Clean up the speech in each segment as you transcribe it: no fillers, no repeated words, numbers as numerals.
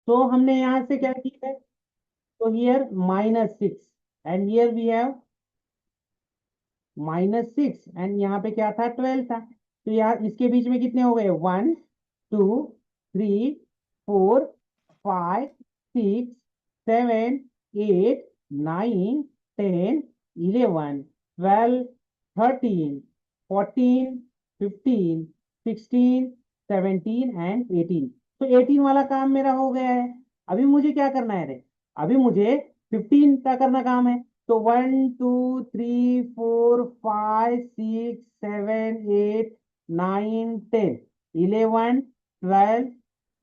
तो हमने यहाँ से क्या किया है, तो here -6 and here we have -6 and यहाँ पे क्या था, 12 था। तो यहाँ इसके बीच में कितने हो गए, 1 2 3 4 5 6 7 8 9 10 11 12 13 14 15 16 17 एंड 18। वाला काम मेरा हो गया है। अभी मुझे क्या करना है रे, अभी मुझे 15 का करना काम है। तो 1 2 3 4 5 6 7 8 9 10 11 12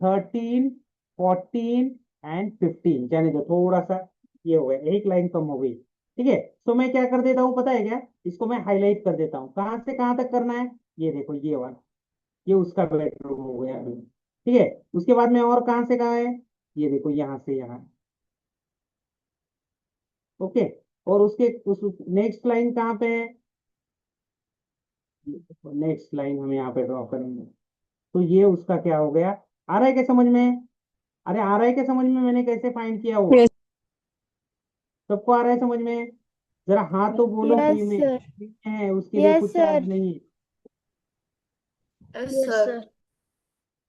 13 14 एंड 15, जाने दो थोड़ा सा, ये हो गया, एक लाइन कम हो गई। ठीक है, तो मैं क्या कर देता हूँ पता है क्या, इसको मैं हाईलाइट कर देता हूँ, कहाँ से कहाँ तक करना है, ये देखो ये वाला, ये उसका बेडरूम हो गया अभी। ठीक है, उसके बाद में और कहाँ से कहाँ है, ये देखो यहाँ से यहाँ। ओके, और उसके उस नेक्स्ट लाइन कहाँ पे है, नेक्स्ट लाइन हम यहाँ पे ड्रॉ करेंगे। तो ये उसका क्या हो गया, आ रहा है क्या समझ में, अरे आ रहा है क्या समझ में, मैंने कैसे फाइंड किया वो, यस। सबको आ रहा है समझ में, जरा हाँ तो बोलो, फ्री यस में, सर। फ्री में है, उसके लिए यस कुछ चार्ज सर। नहीं है। Yes sir.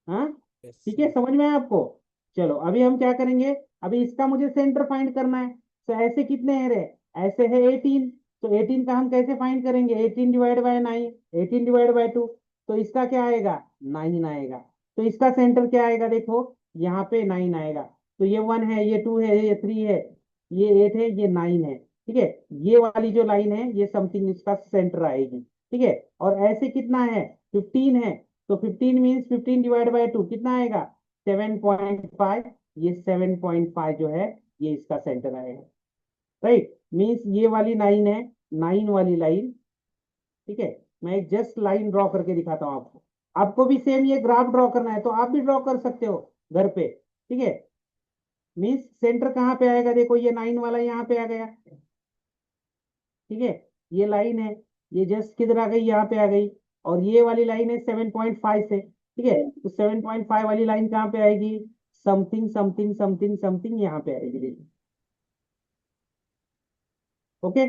हाँ, ठीक है, समझ में है आपको। चलो अभी हम क्या करेंगे, अभी इसका मुझे सेंटर फाइंड करना है। तो ऐसे कितने हैं रे, ऐसे है 18। तो 18 का हम कैसे फाइंड करेंगे, 18/9, 18/2। तो इसका क्या आएगा, 9 आएगा। तो इसका सेंटर क्या आएगा, देखो यहाँ पे 9 आएगा। तो ये 1 है, ये 2 है, ये 3 है, ये 8 है, ये 9 है। ठीक है, ये वाली जो लाइन है ये समथिंग इसका सेंटर आएगी। ठीक है, और ऐसे कितना है, 15 है। तो 15 मीन्स 15/2 कितना आएगा, 7.5। ये 7.5 जो है ये इसका सेंटर आएगा। राइट, मीन्स ये वाली 9 है, 9 वाली लाइन। ठीक है, मैं एक जस्ट लाइन ड्रॉ करके दिखाता हूँ आपको। आपको भी सेम ये ग्राफ ड्रॉ करना है तो आप भी ड्रॉ कर सकते हो घर पे। ठीक है, मीन्स सेंटर कहाँ पे आएगा, देखो ये 9 वाला यहाँ पे आ गया। ठीक है, ये लाइन है, ये जस्ट किधर आ गई, यहाँ पे आ गई। और ये वाली लाइन है 7.5 से। ठीक है, तो 7.5 वाली लाइन कहाँ पे आएगी, समथिंग समथिंग समथिंग समथिंग यहाँ पे आएगी, देखिए। ओके,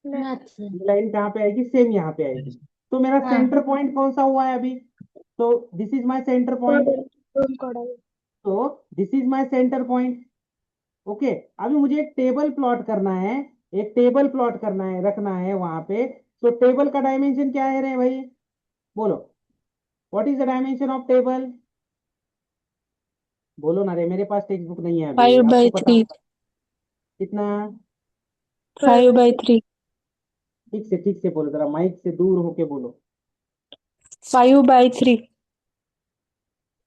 ये लाइन कहाँ पे आएगी, सेम यहाँ पे आएगी। तो मेरा सेंटर पॉइंट कौन सा हुआ है अभी, तो this is my centre point. तो this is my centre point. Okay, अभी मुझे एक टेबल प्लॉट करना है, एक टेबल प्लॉट करना है, रखना है वहां पे। तो टेबल का डायमेंशन क्या है रे भाई, बोलो, what is the dimension of table, बोलो ना रे, मेरे पास टेक्स्ट बुक नहीं है अभी, फाइव आपको बाई पता थ्री होगा कितना। 5/3। ठीक से बोलो, जरा माइक से दूर होके बोलो। 5/3।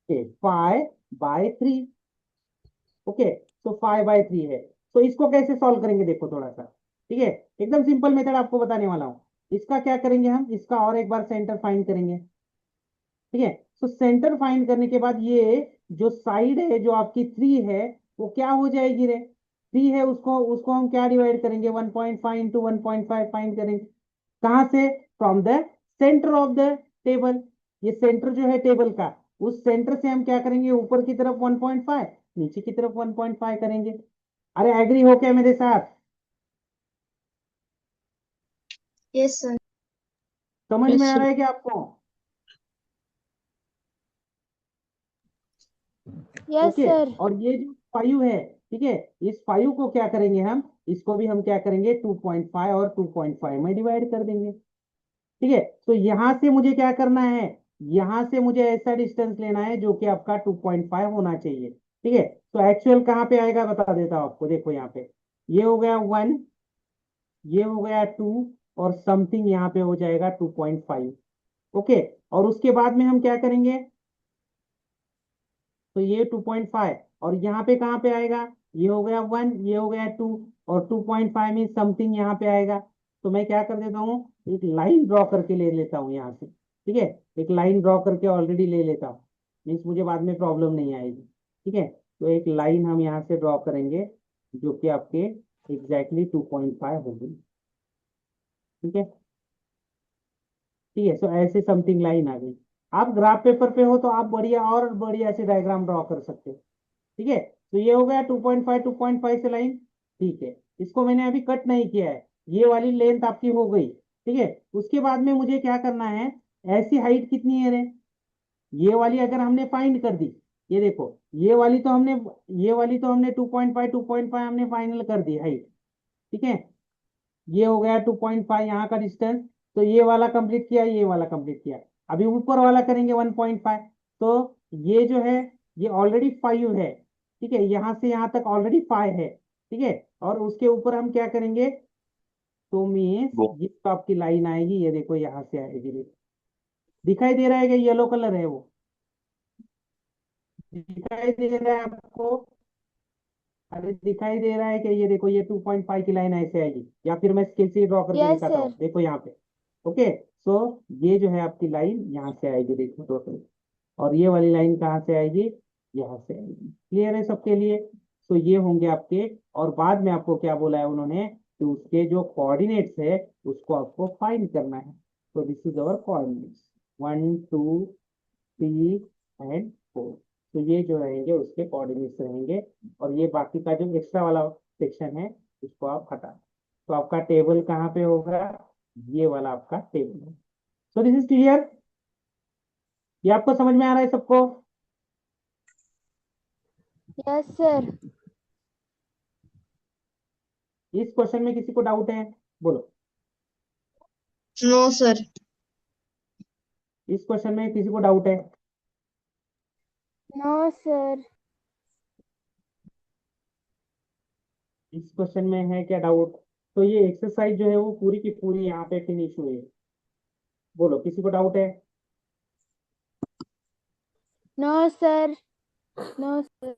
ओके, 5/3। ओके, तो 5/3 है। तो इसको कैसे सॉल्व करेंगे, देखो थोड़ा सा। ठीक है, एकदम सिंपल मेथड आपको बताने वाला हूँ। इसका क्या करेंगे हम, इसका और एक बार सेंटर फाइंड करेंगे। ठीक है, तो सेंटर फाइंड करने के बाद ये जो साइड है जो आपकी 3 है, वो क्या हो जाएगी रे, 3 है, उसको उसको हम क्या डिवाइड करेंगे, 1.5 इंटू 1.5 फाइंड करेंगे। कहाँ से, from the centre of the table. ये सेंटर जो है टेबल का, उस सेंटर से हम क्या करेंगे, ऊपर की तरफ 1.5, नीचे की तरफ 1.5 करेंगे। अरे एग्री हो क्या मेरे साथ, यस सर। समझ में यस आ सर। रहा है क्या आपको। Yes okay, sir. और ये जो 5 है, ठीक है, इस 5 को क्या करेंगे हम, इसको भी हम क्या करेंगे, 2.5 और 2.5 में डिवाइड कर देंगे। ठीक है, तो यहां से मुझे क्या करना है, यहां से मुझे ऐसा डिस्टेंस लेना है जो कि आपका 2.5 होना चाहिए। ठीक है, तो एक्चुअल कहाँ पे आएगा बता देता हूं आपको, देखो यहाँ पे, ये हो गया 1, ये हो गया 2, और समथिंग यहाँ पे हो जाएगा 2.5। ओके, और उसके बाद में हम क्या करेंगे, तो ये 2.5, और यहाँ पे कहाँ पे आएगा, ये हो गया 1, ये हो गया 2, और 2.5 में समथिंग यहाँ पे आएगा। तो मैं क्या कर देता हूँ, एक लाइन ड्रॉ करके ले लेता हूँ यहाँ से। ठीक है, एक लाइन ड्रॉ करके ऑलरेडी ले लेता हूँ, मीन्स मुझे बाद में प्रॉब्लम नहीं आएगी। ठीक है, तो एक लाइन हम यहाँ से ड्रॉ करेंगे जो कि आपके एग्जैक्टली 2.5 होगी। ठीक है, ठीक है, तो ऐसे समथिंग लाइन आ गई। आप ग्राफ पेपर पे हो तो आप बढ़िया और बढ़िया से डायग्राम ड्रॉ कर सकते हो। ठीक है, तो ये हो गया 2.5 से लाइन। ठीक है, इसको मैंने अभी कट नहीं किया है, ये वाली लेंथ आपकी हो गई। ठीक है, उसके बाद में मुझे क्या करना है, ऐसी हाइट कितनी है रे, ये वाली अगर हमने फाइंड कर दी, ये देखो, ये वाली तो हमने, ये वाली तो हमने 2.5 हमने फाइनल कर दी हाइट। ठीक है, ये हो गया 2.5 यहाँ का डिस्टेंस। तो ये वाला कंप्लीट किया, ये वाला कंप्लीट किया। अभी ऊपर वाला करेंगे 1.5। तो ये जो है, ये ऑलरेडी 5 है। ठीक है, यहाँ से यहाँ तक ऑलरेडी 5 है। ठीक है, और उसके ऊपर हम क्या करेंगे, तो मीन्स ये तो आपकी लाइन आएगी, ये देखो यहाँ से आएगी, देखो दिखाई दे रहा है कि येलो कलर है वो, दिखाई दे रहा है आपको? अरे दिखाई दे रहा है कि ये देखो, ये 2.5 की लाइन ऐसे आएगी, या फिर मैं स्केच से ड्रॉ करके यस दिखाता सर। हूँ, देखो यहाँ पे। ओके, सो ये जो है आपकी लाइन यहाँ से आएगी, देखो टोटल। और ये वाली लाइन कहाँ से आएगी, यहाँ से आएगी। क्लियर है सबके लिए? तो ये होंगे आपके, और बाद में आपको क्या बोला है उन्होंने, कि उसके जो कोऑर्डिनेट्स है उसको आपको फाइंड करना है। तो this is our coordinates, 1 2 3 and 4। तो ये जो रहेंगे उसके कोऑर्डिनेट्स रहेंगे। और ये बाकी का जो एक्स्ट्रा वाला सेक्शन है उसको आप हटा, तो आपका टेबल कहाँ पे होगा, ये वाला आपका टेबल है। सो दिस इज क्लियर, ये आपको समझ में आ रहा है सबको? Yes sir. इस क्वेश्चन में किसी को डाउट है, बोलो। No sir. इस क्वेश्चन में किसी को डाउट है? No sir. इस क्वेश्चन में है क्या डाउट? तो ये एक्सरसाइज जो है वो पूरी की पूरी यहाँ पे फिनिश हुई है। बोलो, किसी को डाउट है? No sir. No sir.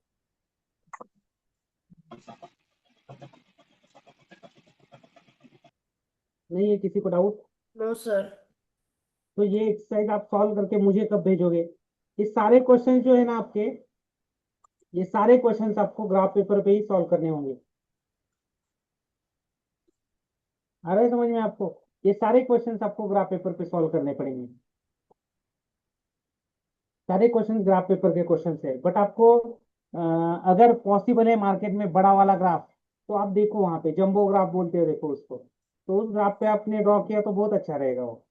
नहीं है किसी को डाउट? No sir. तो ये एक्सरसाइज आप सॉल्व करके मुझे कब भेजोगे? ये सारे क्वेश्चन जो है ना आपके, ये सारे क्वेश्चंस आपको ग्राफ पेपर पे ही सॉल्व करने होंगे। आ रहा है समझ में आपको? ये सारे क्वेश्चंस आपको ग्राफ पेपर पे सॉल्व करने पड़ेंगे। सारे क्वेश्चन ग्राफ पेपर के क्वेश्चन है, बट आपको अगर पॉसिबल है मार्केट में बड़ा वाला ग्राफ, तो आप देखो वहां पे जंबो ग्राफ बोलते हो, देखो उसको, तो उस ग्राफ पे आपने ड्रॉ किया तो बहुत अच्छा रहेगा वो,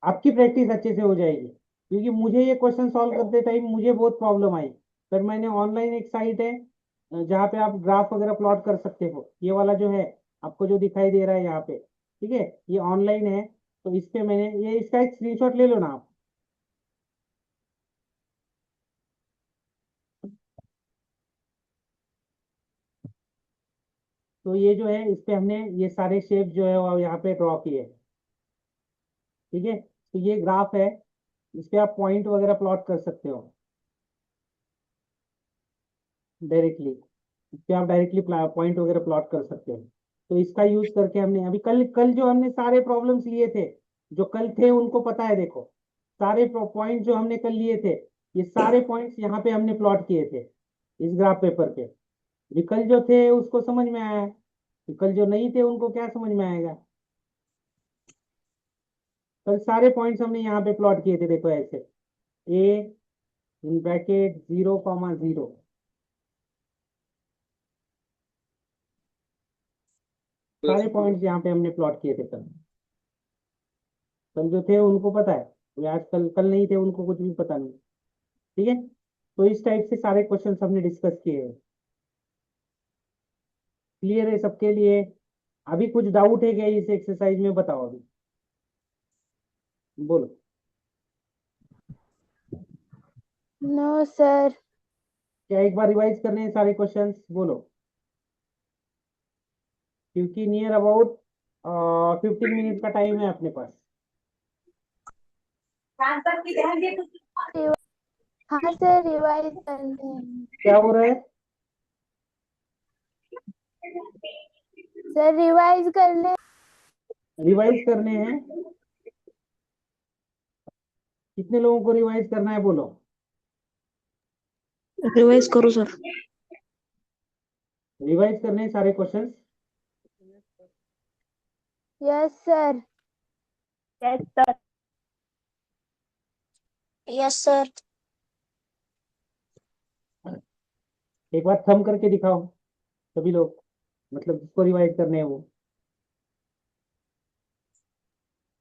आपकी प्रैक्टिस अच्छे से हो जाएगी। क्योंकि मुझे ये क्वेश्चन सॉल्व करते टाइम मुझे बहुत प्रॉब्लम आई। फिर मैंने ऑनलाइन एक साइट है जहाँ पे आप ग्राफ वगैरह प्लॉट कर सकते हो, ये वाला जो है आपको जो दिखाई दे रहा है यहाँ पे, ठीक है, ये ऑनलाइन है। तो इस पे मैंने ये, इसका एक स्क्रीनशॉट ले लो ना आप। तो ये जो है इस पे हमने ये सारे शेप जो है वो यहाँ पे ड्रॉ किए। ठीक है, तो ये ग्राफ है, इस पे आप पॉइंट वगैरह प्लॉट कर सकते हो डायरेक्टली। इस पे आप डायरेक्टली पॉइंट वगैरह प्लॉट कर सकते हो। तो इसका यूज करके हमने अभी कल कल जो हमने सारे प्रॉब्लम्स लिए थे, जो कल थे उनको पता है, देखो सारे पॉइंट जो हमने कल लिए थे, ये सारे पॉइंट्स यहाँ पे हमने प्लॉट किए थे इस ग्राफ पेपर पे। अभी कल जो थे उसको समझ में आया है, तो कल जो नहीं थे उनको क्या समझ में आएगा? कल सारे पॉइंट्स हमने यहाँ पे प्लॉट किए थे, देखो ऐसे, ए इन ब्रैकेट 0,0, सारे पॉइंट्स यहाँ पे हमने प्लॉट किए थे कल। कल जो थे उनको पता है, ये आज कल कल नहीं थे उनको कुछ भी पता नहीं। ठीक है, तो इस टाइप से सारे क्वेश्चन हमने डिस्कस किए हैं। क्लियर है सबके लिए? अभी कुछ डाउट है क्या इस एक्सरसाइज में, बताओ अभी, बोलो। No sir. क्या एक बार रिवाइज करने हैं सारे क्वेश्चंस, बोलो। क्योंकि नियर अबाउट 15 मिनट का टाइम है अपने पास। हाँ सर, रिवाइज करते हैं। क्या हो रहा है? सर रिवाइज करने। रिवाइज करने हैं? कितने लोगों को रिवाइज करना है, बोलो। रिवाइज करो सर। रिवाइज करने हैं सारे questions? Yes sir. Yes sir. Yes sir. एक बार थंब करके दिखाओ सभी लोग, मतलब जिसको रिवाइज करने हैं वो।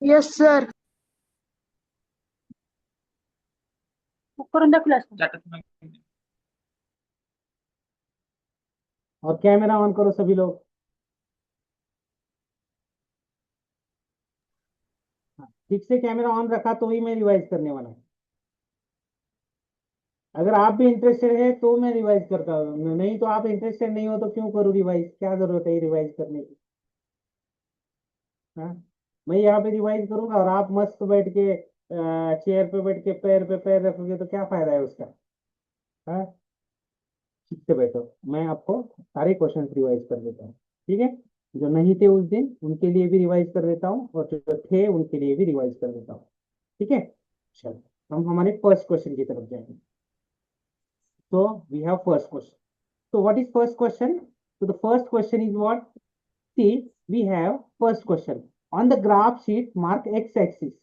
Yes sir. और कैमरा ऑन करो सभी लोग। हाँ, ठीक से कैमरा ऑन रखा तो ही मैं रिवाइज करने वाला हूँ। अगर आप भी इंटरेस्टेड है तो मैं रिवाइज करता हूँ, नहीं तो आप इंटरेस्टेड नहीं हो तो क्यों करूँ रिवाइज, क्या जरूरत है रिवाइज करने की। हाँ, मैं यहाँ पे रिवाइज करूंगा और आप मस्त बैठ के चेयर पे बैठ के पैर पे पैर रखोगे तो क्या फायदा है उसका। हाँ, ठीक से बैठो, मैं आपको सारे क्वेश्चन रिवाइज कर देता हूँ। ठीक है, जो नहीं थे उस दिन उनके लिए भी रिवाइज कर देता हूँ और जो थे उनके लिए भी रिवाइज कर देता हूँ। ठीक है, चलो हम हमारे फर्स्ट क्वेश्चन की तरफ जाएंगे। So we have first question. So what is first question? So the first question is what? See, we have first question. On the graph sheet, mark x-axis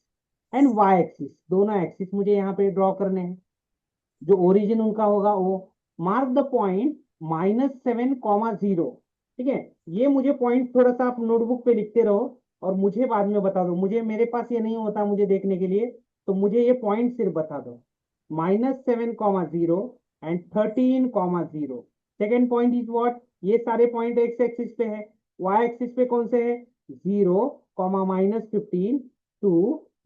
and y-axis. दोनों axis मुझे यहाँ पे draw करने हैं। जो origin उनका होगा वो मार्क द पॉइंट -7, 0। ठीक है, ये मुझे पॉइंट थोड़ा सा आप नोटबुक पे लिखते रहो और मुझे बाद में बता दो। मुझे मेरे पास ये नहीं होता मुझे देखने के लिए, तो मुझे ये पॉइंट सिर्फ बता दो। -7, 0 and 13, 0। Second point is what? ये सारे पॉइंट एक्स एक्सिस पे है, वाई एक्सिस पे कौन से है? 0, -15 टू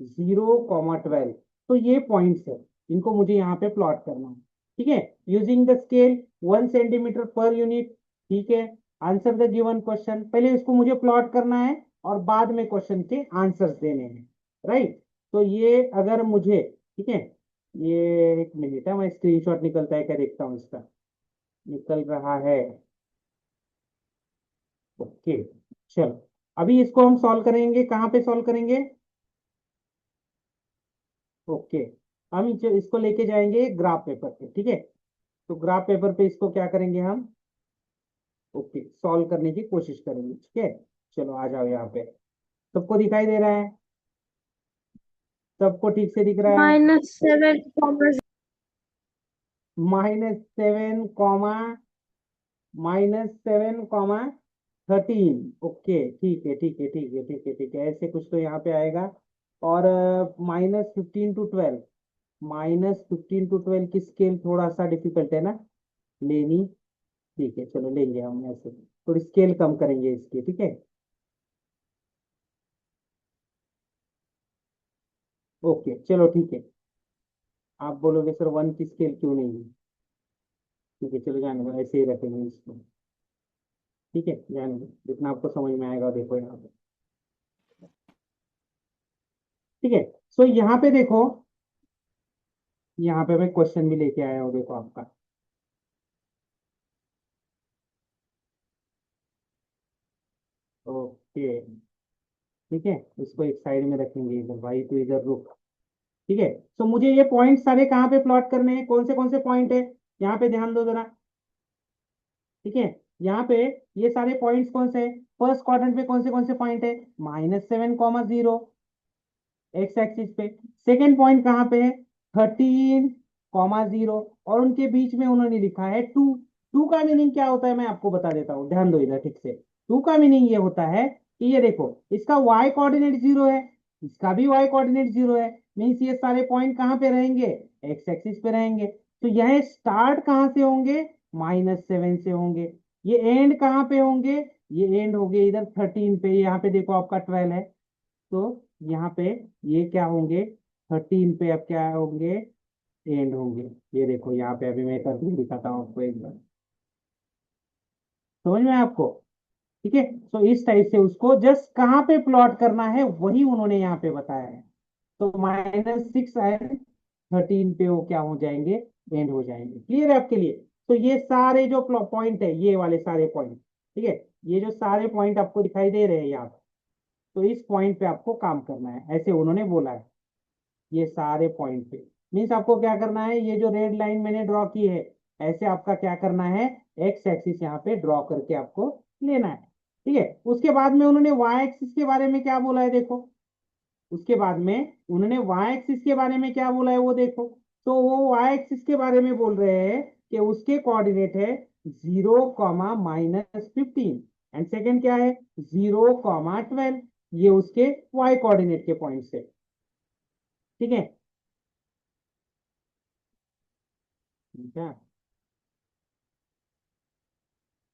0, 12। तो ये पॉइंट्स है, इनको मुझे यहाँ पे प्लॉट करना है। ठीक है, using the scale 1 centimetre per unit. ठीक है, आंसर द गिवन क्वेश्चन। पहले इसको मुझे प्लॉट करना है और बाद में क्वेश्चन के आंसर्स देने हैं। राइट, तो ये अगर मुझे, ठीक है, ये एक मिनट है, मैं स्क्रीनशॉट निकलता है क्या देखता हूँ इसका। निकल रहा है। ओके, चलो अभी इसको हम सॉल्व करेंगे। कहाँ पे सॉल्व करेंगे? ओके, हम इसको लेके जाएंगे ग्राफ पेपर पे। ठीक है, तो ग्राफ पेपर पे इसको क्या करेंगे हम? ओके, सॉल्व करने की कोशिश करेंगे। ठीक है, चलो आ जाओ यहाँ पे। सबको दिखाई दे रहा है? सबको ठीक से दिख रहा है? -7, -7, -7, 13। ओके, ठीक है ठीक है ठीक है ठीक है ठीक है, ऐसे कुछ तो यहाँ पे आएगा। और -15 to 12, -15 to 12 की स्केल थोड़ा सा डिफिकल्ट है ना लेनी। ठीक है, चलो लेंगे हम ऐसे, थोड़ी स्केल कम करेंगे इसकी। ठीक है, ओके चलो ठीक है। आप बोलोगे सर 1 की स्केल क्यों नहीं है? ठीक है, चलो जाने दो, ऐसे ही रखेंगे इसको। ठीक है, जाने दो, जितना आपको समझ में आएगा देखो यहाँ पे। ठीक है, सो यहाँ पे देखो, यहाँ पे मैं क्वेश्चन भी लेके आया हूँ, देखो आपका। ओके, ठीक है, इसको एक साइड में रखेंगे इधर, भाई तो इधर रुक। ठीक है, तो मुझे ये पॉइंट सारे कहाँ पे प्लॉट करने हैं? कौन से पॉइंट है? यहाँ पे ध्यान दो जरा। ठीक है, यहाँ पे ये सारे पॉइंट्स कौन से हैं? फर्स्ट क्वाड्रेंट पे कौन से पॉइंट है? -7, 0 एक्स एक्सिस पे। सेकेंड पॉइंट कहाँ पे है? 13, 0, और उनके बीच में उन्होंने लिखा है 2। 2 का मीनिंग क्या होता है मैं आपको बता देता हूँ, ध्यान दो इधर ठीक से। 2 का मीनिंग ये होता है कि ये देखो, इसका वाई कोऑर्डिनेट 0 है, इसका भी वाई कोऑर्डिनेट 0 है। मीन्स ये सारे पॉइंट कहाँ पे रहेंगे? एक्स एक्सिस पे रहेंगे। तो यह स्टार्ट कहाँ से होंगे? -7 से होंगे। ये एंड कहाँ पे होंगे? ये एंड हो गए इधर 13 पे। यहाँ पे देखो आपका 12 है, तो यहाँ पे ये क्या होंगे? 13 पे अब क्या होंगे? एंड होंगे। ये देखो यहाँ पे अभी मैं करके दिखाता हूँ आपको एक बार, समझ में आया आपको? ठीक है, तो इस टाइप से उसको जस्ट कहाँ पे प्लॉट करना है वही उन्होंने यहाँ पे बताया है। तो -6 एंड 13 पे वो क्या हो जाएंगे? एंड हो जाएंगे। क्लियर है आपके लिए? तो ये सारे जो पॉइंट है, ये वाले सारे पॉइंट, ठीक है, ये जो सारे पॉइंट आपको दिखाई दे रहे हैं यहाँ पे, तो इस पॉइंट पे आपको काम करना है, ऐसे उन्होंने बोला है। ये सारे पॉइंट पे मीन्स आपको क्या करना है? ये जो रेड लाइन मैंने ड्रॉ की है, ऐसे आपका क्या करना है? एक्स एक्सिस यहाँ पे ड्रॉ करके आपको लेना है। ठीक है, उसके बाद में उन्होंने वाई एक्सिस के बारे में क्या बोला है देखो। उसके बाद में उन्होंने वाई एक्सिस के बारे में क्या बोला है वो देखो। तो वो वाई एक्सिस के बारे में बोल रहे हैं कि उसके कोऑर्डिनेट है 0, -15 एंड सेकेंड क्या है 0, 12। ये उसके वाई कोऑर्डिनेट के पॉइंट्स है। ठीक है। ठीक है।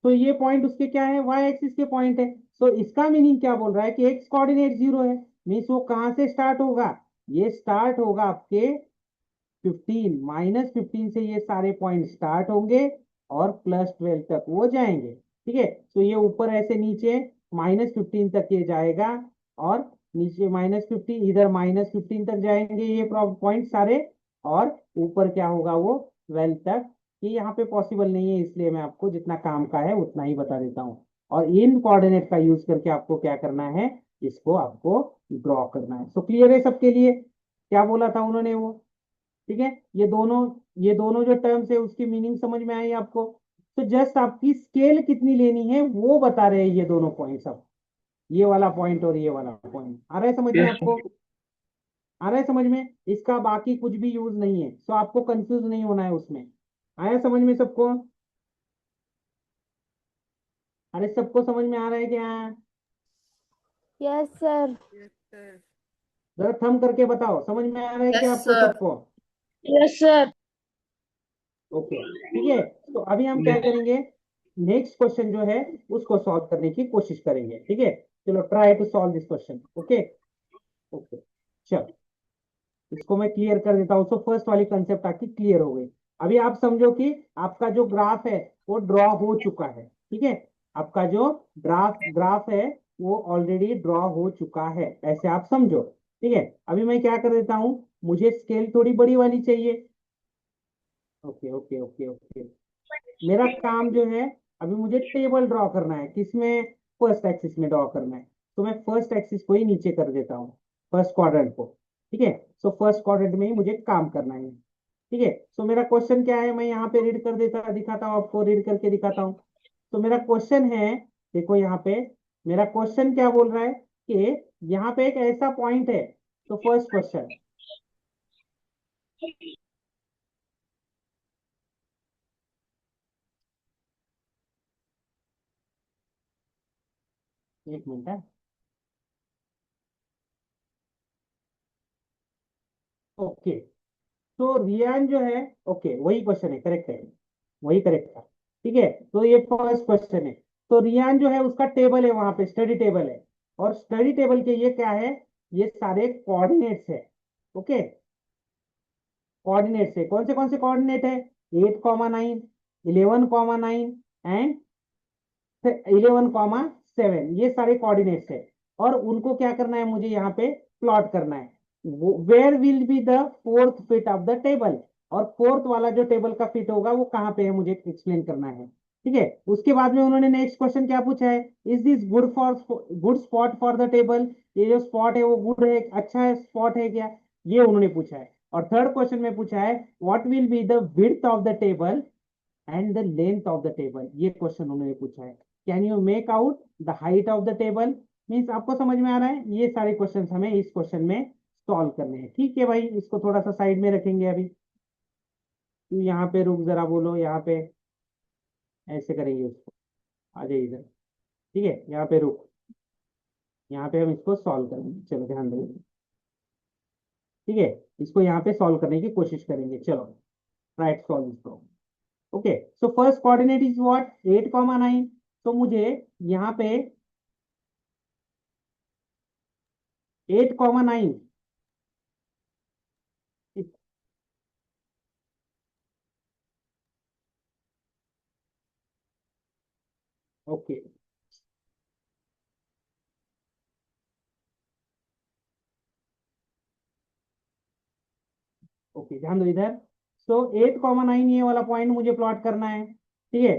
तो ये पॉइंट उसके क्या है वाई एक्सिस के पॉइंट है। तो इसका मीनिंग क्या बोल रहा है कि एक्स कोऑर्डिनेट 0 है। मीन्स वो कहां से स्टार्ट होगा, ये स्टार्ट होगा आपके 15 -15 से ये सारे पॉइंट स्टार्ट होंगे और +12 तक वो जाएंगे। ठीक है। तो ये ऊपर ऐसे नीचे -15 तक ये जाएगा और नीचे -15 इधर -15 तक जाएंगे ये पॉइंट सारे। और ऊपर क्या होगा वो 12 तक। ये यहाँ पे पॉसिबल नहीं है इसलिए मैं आपको जितना काम का है उतना ही बता देता हूँ। और इन कोऑर्डिनेट का यूज करके आपको क्या करना है, इसको आपको ड्रॉ करना है। तो क्लियर है सबके लिए क्या बोला था उन्होंने वो। ठीक है। ये दोनों जो टर्म्स है उसकी मीनिंग समझ में आई आपको। तो जस्ट आपकी स्केल कितनी लेनी है वो बता रहे हैं ये दोनों पॉइंट्स। अब ये वाला पॉइंट और ये वाला पॉइंट आ रहा है समझ में यस आपको। आ रहा है समझ में, इसका बाकी कुछ भी यूज नहीं है। तो आपको कंफ्यूज नहीं होना है उसमें। आया समझ में सबको। अरे सबको समझ में आ रहा है क्या। Yes, sir. जरा थम करके बताओ समझ में आ रहा है क्या यस आपको सर। सबको। Yes, sir. ओके ठीक है। तो अभी हम क्या करेंगे, नेक्स्ट क्वेश्चन जो है उसको सॉल्व करने की कोशिश करेंगे। ठीक है। चलो try to solve this question. Okay. Okay. चलो इसको मैं क्लियर कर देता हूँ। तो फर्स्ट वाली कंसेप्ट आपकी क्लियर हो गई। अभी आप समझो कि आपका जो ग्राफ है वो ड्रॉ हो चुका है। ठीक है। आपका जो ग्राफ ग्राफ है वो ऑलरेडी ड्रॉ हो चुका है, ऐसे आप समझो। ठीक है। अभी मैं क्या कर देता हूँ, मुझे स्केल थोड़ी बड़ी वाली चाहिए। Okay okay okay okay. मेरा काम जो है, अभी मुझे टेबल ड्रॉ करना है किसमें, फर्स्ट एक्सिस में ड्रॉ करना है। तो मैं फर्स्ट एक्सिस को ही नीचे कर देता हूँ, फर्स्ट क्वाड्रेंट को। ठीक है। सो फर्स्ट क्वाड्रेंट में ही मुझे काम करना है। ठीक है। सो मेरा क्वेश्चन क्या है, मैं यहाँ पे रीड कर देता दिखाता हूँ आपको, रीड करके दिखाता हूँ। तो मेरा क्वेश्चन है, देखो यहाँ पे मेरा क्वेश्चन क्या बोल रहा है कि यहाँ पे एक ऐसा पॉइंट है। तो फर्स्ट क्वेश्चन, एक मिनट है। ओके। तो रियान जो है, ओके वही क्वेश्चन है, करेक्ट है, वही करेक्ट था। ठीक है। तो ये फर्स्ट क्वेश्चन है। तो रियान जो है उसका टेबल है वहां पे, स्टडी टेबल है। और स्टडी टेबल के ये क्या है, ये सारे कोऑर्डिनेट्स है। ओके। कोऑर्डिनेट्स है, कौन से कोऑर्डिनेट है, 8, 9, 11, 9 एंड 11, 7, ये सारे कोऑर्डिनेट्स है। और उनको क्या करना है, मुझे यहाँ पे प्लॉट करना है। Where will be the fourth feet of the table. और फोर्थ वाला जो टेबल का फिट होगा वो कहाँ पे है मुझे एक्सप्लेन करना है। ठीक है। उसके बाद में उन्होंने नेक्स्ट क्वेश्चन क्या पूछा है, is this good spot for the table. ये जो स्पॉट है वो गुड है, अच्छा है स्पॉट है क्या, ये उन्होंने पूछा है। और थर्ड क्वेश्चन में पूछा है what will be the width of the table and the length of the table, ये क्वेश्चन उन्होंने पूछा है। Can you make out the height of the table. Means आपको समझ में आ रहा है, ये सारे क्वेश्चंस हमें इस क्वेश्चन में सॉल्व करने हैं। ठीक है भाई, इसको थोड़ा सा साइड में रखेंगे अभी। तू यहाँ पे रुक, जरा बोलो यहाँ पे, ऐसे करेंगे उसको, आ जाइए इधर। ठीक है, यहाँ पे रुक, यहाँ पे हम इसको सॉल्व करेंगे, चलो ध्यान देंगे। ठीक है। इसको यहाँ पे सॉल्व करने की कोशिश करेंगे, चलो ट्राई टू सॉल्व इसको। Okay. So first coordinate is what, 8, 9। तो मुझे यहाँ पे 8, 9। ओके ओके, ध्यान दो इधर। सो 8, 9 ये वाला पॉइंट मुझे प्लॉट करना है। ठीक है।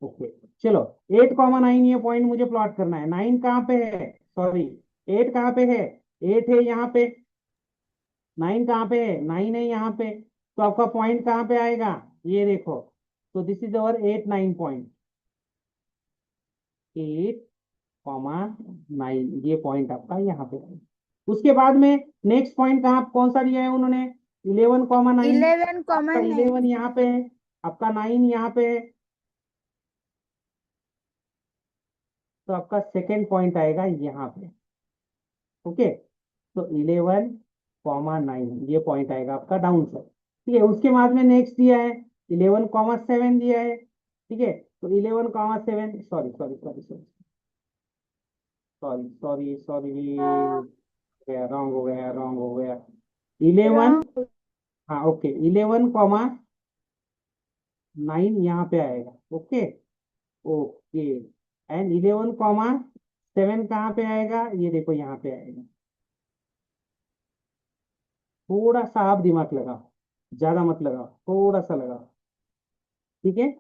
ओके। चलो 8, 9 ये पॉइंट मुझे प्लॉट करना है। 9 कहाँ पे है, सॉरी 8 कहाँ पे है, 8 है यहाँ पे। 9 कहाँ पे है, 9 है यहाँ पे। तो आपका पॉइंट कहाँ पे आएगा, ये देखो। तो दिस इज अवर 8, 9 पॉइंट। 8,9 ये पॉइंट आपका यहाँ पे है। उसके बाद में नेक्स्ट पॉइंट कहाँ कौन सा दिया है उन्होंने? 11,9। 11, आपका 9. 11 यहाँ पे है, आपका 9 यहाँ पे है, तो आपका सेकेंड पॉइंट आएगा यहाँ पे। ओके, तो 11,9 ये पॉइंट आएगा आपका डाउन साइड। ठीक है, उसके बाद में नेक्स्ट दिया है 11,7 दिया है। ठीक है, तो 11,7, sorry sorry sorry sorry sorry sorry sorry, गया रॉन्ग हो गया, रॉन्ग हो गया। 11, Wrong. हाँ ओके, 11,9 यहाँ पे आएगा। ओके, ओके, एंड 11,7 कहाँ पे आएगा? ये देखो यहाँ पे आएगा। थोड़ा सा आप दिमाग लगाओ, ज्यादा मत लगाओ, थोड़ा सा लगाओ। ठीक है,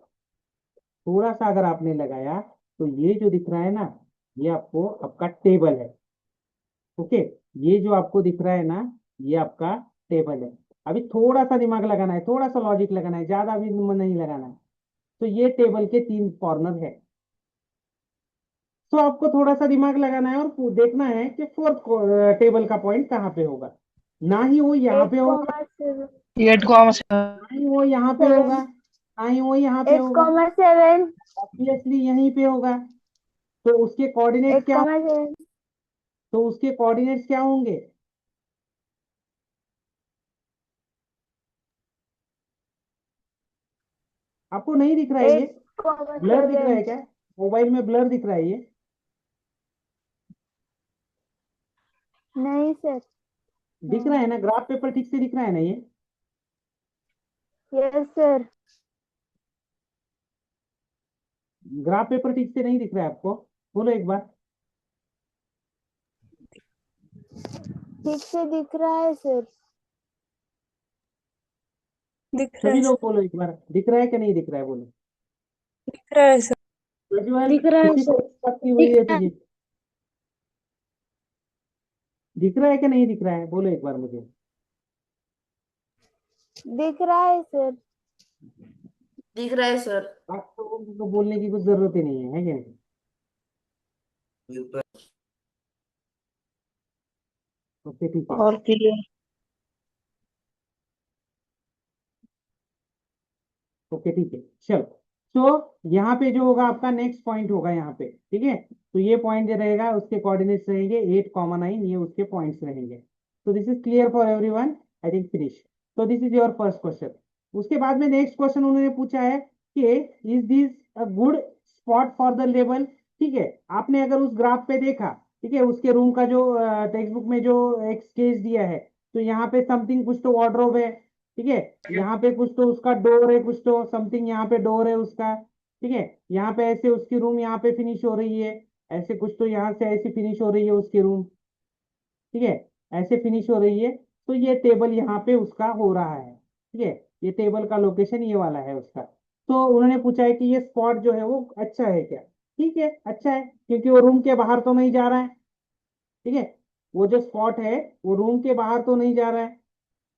थोड़ा सा अगर आपने लगाया तो ये जो दिख रहा है ना, ये आपको आपका टेबल है। ओके, ये जो आपको दिख रहा है ना, ये आपका टेबल है। अभी थोड़ा सा दिमाग लगाना है, थोड़ा सा लॉजिक लगाना है, ज्यादा भी नहीं लगाना है। तो ये टेबल के 3 कॉर्नर है। तो आपको थोड़ा सा दिमाग लगाना है और देखना है कि फोर्थ टेबल का पॉइंट कहाँ पे होगा। ना ही वो यहाँ 8, पे होगा, 7. 8,7 ना ही वो यहाँ पे होगा, 7. ना ही वो यहाँ पे 8, होगा, 7. ऑब्वियसली यहीं पे होगा। तो उसके कोऑर्डिनेट्स 8, क्या, 7. तो उसके कोऑर्डिनेट्स क्या होंगे? आपको नहीं दिख रहा है ये? 8, ब्लर दिख रहा है 7. क्या? मोबाइल में ब्लर दिख रहा है ये? नहीं सर. दिख रहा है ना, ग्राफ पेपर ठीक से दिख रहा है ना ये? Yes sir. ग्राफ पेपर ठीक से नहीं दिख रहा है आपको? बोलो एक बार। ठीक से दिख रहा है सर. दिख रहा सभी है लोग सर। बोलो एक बार, दिख रहा है कि नहीं दिख रहा है, बोलो। दिख रहा है सर। प्रज्वल, दिख रहा है किसी को सर. दिक्कत नहीं हुई दिख है रहा तुझे? दिख रहा है कि नहीं दिख रहा है, बोलो एक बार मुझे। दिख रहा है सर. दिख रहा है सर। आप लोगों को बोलने की कुछ जरूरत ही नहीं है कि नहीं? ओके ठीक है, और क्लियर। ओके ठीक है, चलो। तो यहाँ पे जो होगा आपका नेक्स्ट पॉइंट होगा यहाँ पे। ठीक है, तो ये पॉइंट जो रहेगा उसके कोऑर्डिनेट्स रहेंगे 8,9, ये उसके पॉइंट्स रहेंगे। तो this is clear for everyone, I think finish. तो this is your first question. उसके बाद में नेक्स्ट क्वेश्चन उन्होंने पूछा है कि is this a good spot for the level. ठीक है, आपने अगर उस ग्राफ पे देखा, ठीक है, उसके रूम का जो टेक्स्ट बुक में जो एक स्केच दिया है, तो यहाँ पे समथिंग कुछ तो वार्डरोब है। ठीक है, यहाँ पे कुछ तो उसका डोर है, कुछ तो समथिंग यहाँ पे डोर है उसका। ठीक है, यहाँ पे ऐसे उसकी रूम यहाँ पे फिनिश हो रही है, ऐसे कुछ तो यहाँ से ऐसी फिनिश हो रही है उसकी रूम। ठीक है, ऐसे फिनिश हो रही है। तो ये टेबल यहाँ पे उसका हो रहा है। ठीक है, ये टेबल का लोकेशन ये वाला है उसका। तो उन्होंने पूछा है कि ये स्पॉट जो है वो अच्छा है क्या? ठीक है, अच्छा है, क्योंकि वो रूम के बाहर तो नहीं जा रहा है। ठीक है, वो जो स्पॉट है वो रूम के बाहर तो नहीं जा रहा है।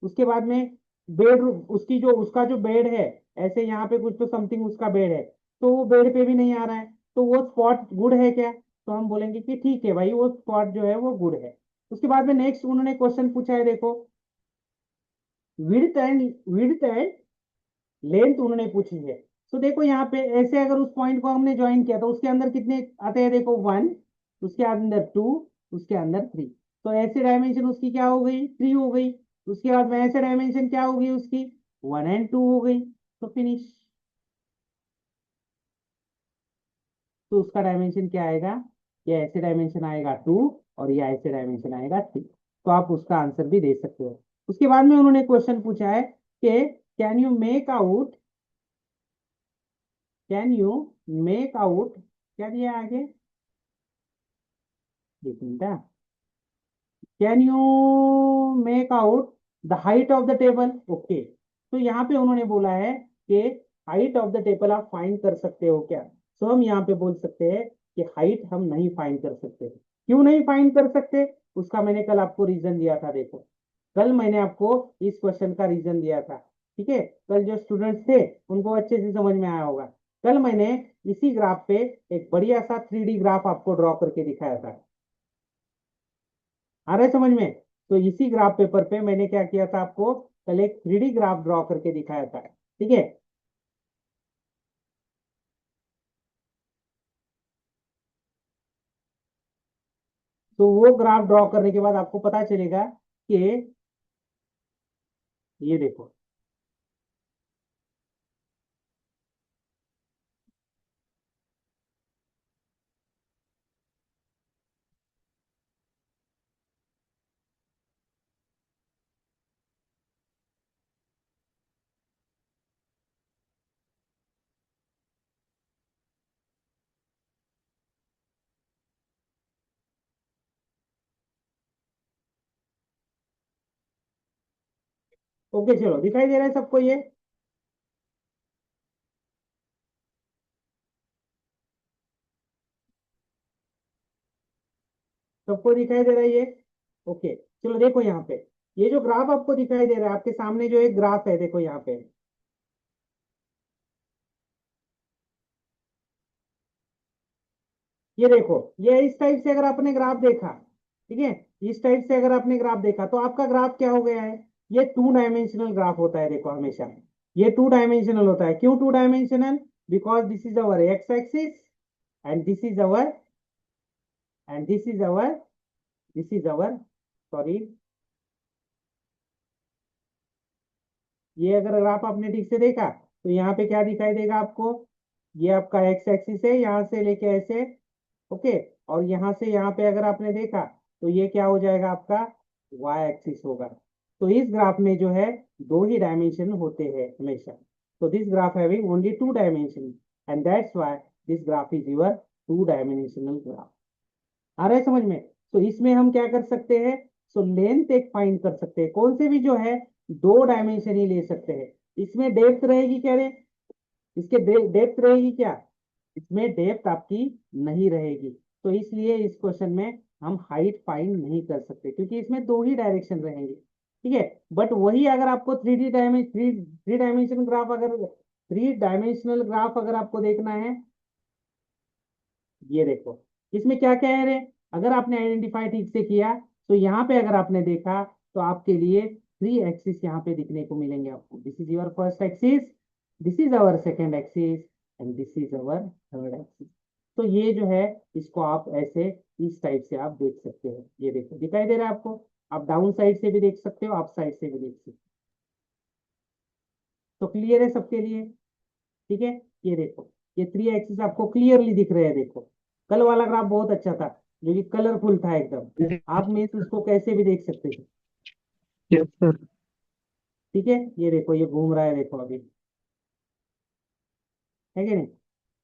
उसके बाद में बेड, उसकी जो उसका जो बेड है, ऐसे यहाँ पे कुछ तो समथिंग उसका बेड है, तो वो बेड पे भी नहीं आ रहा है। तो वो स्पॉट गुड है क्या? तो हम बोलेंगे कि ठीक है भाई, वो स्पॉट जो है वो गुड है। उसके बाद में नेक्स्ट उन्होंने क्वेश्चन पूछा है, देखो, विड्थ एंड लेंथ उन्होंने पूछी है। तो देखो यहाँ पे ऐसे अगर उस पॉइंट को हमने ज्वाइन किया तो उसके अंदर कितने आते हैं? देखो 1, उसके अंदर 2, उसके अंदर 3। तो ऐसे डायमेंशन उसकी क्या हो गई? 3 हो गई। उसके बाद में ऐसे डायमेंशन क्या होगी उसकी? 1 एंड 2 हो गई। तो फिनिश। तो उसका डायमेंशन क्या आएगा? ये ऐसे डायमेंशन आएगा 2, और ये ऐसे डायमेंशन आएगा 3। तो आप उसका आंसर भी दे सकते हो। उसके बाद में उन्होंने क्वेश्चन पूछा है कि कैन यू मेक आउट क्या दिया है आगे? एक minute, can you make out the height of the table. Okay, तो यहाँ पे उन्होंने बोला है कि हाइट ऑफ द टेबल आप फाइंड कर सकते हो क्या? तो हम यहाँ पे बोल सकते हैं कि हाइट हम नहीं फाइंड कर सकते। क्यों नहीं फाइंड कर सकते? उसका मैंने कल आपको रीजन दिया था, देखो, कल मैंने आपको इस क्वेश्चन का रीजन दिया था। ठीक है, कल जो स्टूडेंट्स थे उनको अच्छे से समझ में आया होगा। कल मैंने इसी ग्राफ पे एक बढ़िया सा 3D ग्राफ आपको ड्रॉ करके दिखाया था। आ रहा है समझ में? तो इसी ग्राफ पेपर पे मैंने क्या किया था, आपको कल एक 3D ग्राफ ड्रॉ करके दिखाया था। ठीक है, तो वो ग्राफ ड्रॉ करने के बाद आपको पता चलेगा कि ये देखो, ओके चलो, दिखाई दे रहा है सबको ये? सबको दिखाई दे रहा है ये? ओके चलो, देखो यहाँ पे ये जो ग्राफ आपको दिखाई दे रहा है, आपके सामने जो एक ग्राफ है, देखो यहाँ पे, ये देखो, ये इस टाइप से अगर आपने ग्राफ देखा, ठीक है, इस टाइप से अगर आपने ग्राफ देखा तो आपका ग्राफ क्या हो गया है? ये 2 डायमेंशनल ग्राफ होता है, देखो हमेशा ये 2 डायमेंशनल होता है। क्यों 2 dimensional? Because this is our x axis and this is our and this is our sorry, ये अगर ग्राफ आपने ठीक से देखा तो यहाँ पे क्या दिखाई देगा आपको? ये आपका एक्स एक्सिस है, यहाँ से लेके ऐसे, ओके, और यहाँ से यहाँ पे अगर आपने देखा तो ये क्या हो जाएगा आपका? वाई एक्सिस होगा। तो इस ग्राफ में जो है 2 ही डायमेंशन होते हैं हमेशा। तो this graph having only 2 dimension and that's why this graph is your 2 dimensional graph. आ रहा है समझ में? तो इसमें हम क्या कर सकते हैं? सो लेंथ एक फाइंड कर सकते हैं, कौन से भी जो है 2 डायमेंशन ही ले सकते हैं। इसमें डेप्थ रहेगी क्या रे? इसके डेप्थ रहेगी क्या? इसमें डेप्थ आपकी नहीं रहेगी। तो इसलिए इस क्वेश्चन में हम हाइट फाइंड नहीं कर सकते, क्योंकि इसमें 2 ही डायरेक्शन रहेंगे। ठीक है, बट वही अगर आपको थ्री डायमेंशन ग्राफ अगर 3 डायमेंशनल ग्राफ अगर आपको देखना है, ये देखो, इसमें क्या क्या है रे? अगर आपने आइडेंटिफाई ठीक से किया तो यहाँ पे अगर आपने देखा तो आपके लिए 3 एक्सिस यहाँ पे दिखने को मिलेंगे आपको। This is your first axis, this is our second axis and this is our third axis. तो ये जो है, इसको आप ऐसे इस टाइप से आप देख सकते हो। ये देखो, दिखाई दे रहा है आपको? आप डाउन साइड से भी देख सकते हो, अप साइड से भी देख सकते हो। तो क्लियर है सबके लिए? ठीक है, ये देखो, ये 3 एक्सिस आपको क्लियरली दिख रहे हैं। देखो, कल वाला ग्राफ बहुत अच्छा था, जो कि कलरफुल था एकदम, आप में से उसको कैसे भी देख सकते थे। Yes sir. ठीक है, ये देखो, ये घूम रहा है, देखो अभी, है कि नहीं?